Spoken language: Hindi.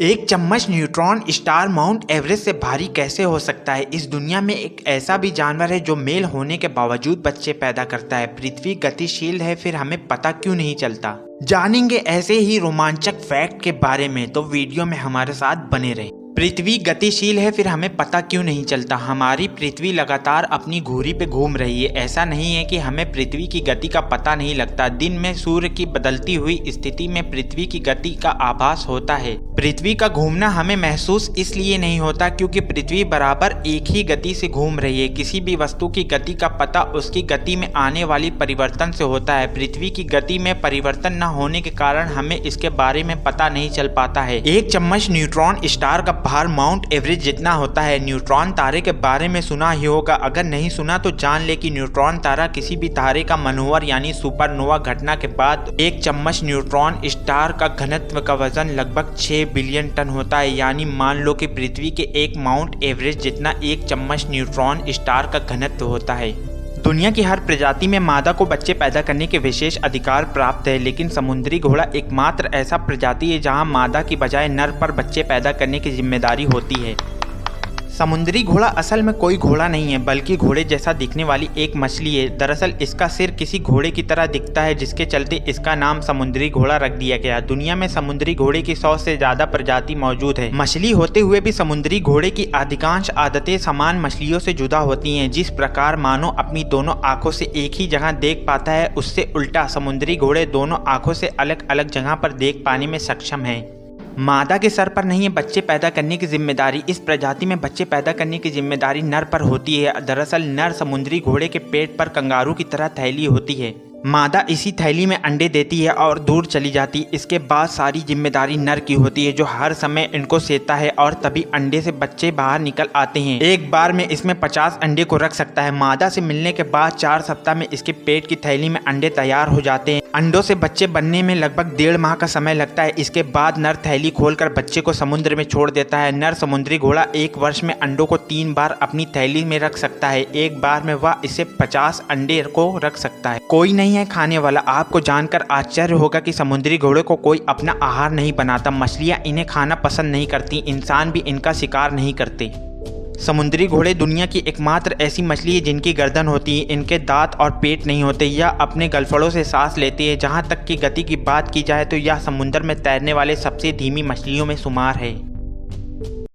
एक चम्मच न्यूट्रॉन स्टार माउंट एवरेस्ट से भारी कैसे हो सकता है। इस दुनिया में एक ऐसा भी जानवर है जो मेल होने के बावजूद बच्चे पैदा करता है। पृथ्वी गतिशील है, फिर हमें पता क्यों नहीं चलता। जानेंगे ऐसे ही रोमांचक फैक्ट के बारे में, तो वीडियो में हमारे साथ बने रहें। पृथ्वी गतिशील है, फिर हमें पता क्यों नहीं चलता। हमारी पृथ्वी लगातार अपनी धुरी पे घूम रही है। ऐसा नहीं है कि हमें पृथ्वी की गति का पता नहीं लगता। दिन में सूर्य की बदलती हुई स्थिति में पृथ्वी की गति का आभास होता है। पृथ्वी का घूमना हमें महसूस इसलिए नहीं होता क्योंकि पृथ्वी बराबर एक ही गति से घूम रही है। किसी भी वस्तु की गति का पता उसकी गति में आने वाली परिवर्तन से होता है। पृथ्वी की गति में परिवर्तन न होने के कारण हमें इसके बारे में पता नहीं चल पाता है। एक चम्मच न्यूट्रॉन स्टार का भार माउंट एवरेस्ट जितना होता है। न्यूट्रॉन तारे के बारे में सुना ही होगा, अगर नहीं सुना तो जान ले कि न्यूट्रॉन तारा किसी भी तारे का मनोवर यानी सुपरनोवा घटना के बाद एक चम्मच न्यूट्रॉन स्टार का घनत्व का वजन लगभग 6 बिलियन टन होता है। यानी मान लो कि पृथ्वी के एक माउंट एवरेस्ट जितना एक चम्मच न्यूट्रॉन स्टार का घनत्व होता है। दुनिया की हर प्रजाति में मादा को बच्चे पैदा करने के विशेष अधिकार प्राप्त है, लेकिन समुद्री घोड़ा एकमात्र ऐसा प्रजाति है जहां मादा की बजाय नर पर बच्चे पैदा करने की जिम्मेदारी होती है। समुद्री घोड़ा असल में कोई घोड़ा नहीं है, बल्कि घोड़े जैसा दिखने वाली एक मछली है। दरअसल इसका सिर किसी घोड़े की तरह दिखता है, जिसके चलते इसका नाम समुद्री घोड़ा रख दिया गया। दुनिया में समुद्री घोड़े की 100 से ज्यादा प्रजाति मौजूद है। मछली होते हुए भी समुद्री घोड़े की अधिकांश आदतें समान मछलियों से जुदा होती हैं। जिस प्रकार मानो अपनी दोनों आंखों से एक ही जगह देख पाता है, उससे उल्टा समुद्री घोड़े दोनों आंखों से अलग अलग जगह पर देख पाने में सक्षम है। मादा के सर पर नहीं है बच्चे पैदा करने की जिम्मेदारी। इस प्रजाति में बच्चे पैदा करने की जिम्मेदारी नर पर होती है। दरअसल नर समुद्री घोड़े के पेट पर कंगारू की तरह थैली होती है। मादा इसी थैली में अंडे देती है और दूर चली जाती। इसके बाद सारी जिम्मेदारी नर की होती है, जो हर समय इनको सेता है और तभी अंडे से बच्चे बाहर निकल आते हैं। एक बार में इसमें 50 अंडे को रख सकता है। मादा से मिलने के बाद 4 सप्ताह में इसके पेट की थैली में अंडे तैयार हो जाते हैं। अंडों से बच्चे बनने में लगभग 1.5 माह का समय लगता है। इसके बाद नर थैली खोलकर बच्चे को समुद्र में छोड़ देता है। नर समुद्री घोड़ा एक वर्ष में अंडों को 3 बार अपनी थैली में रख सकता है। एक बार में वह इसे 50 अंडे को रख सकता है। कोई नहीं है खाने वाला। आपको जानकर आश्चर्य होगा कि समुद्री घोड़े को कोई अपना आहार नहीं बनाता। मछलियां इन्हें खाना पसंद नहीं करती, इंसान भी इनका शिकार नहीं करते। समुद्री घोड़े दुनिया की एकमात्र ऐसी मछली है जिनकी गर्दन होती है। इनके दांत और पेट नहीं होते। यह अपने गलफड़ों से सांस लेती है। जहां तक कि गति की बात की जाए तो यह समुद्र में तैरने वाले सबसे धीमी मछलियों में शुमार है।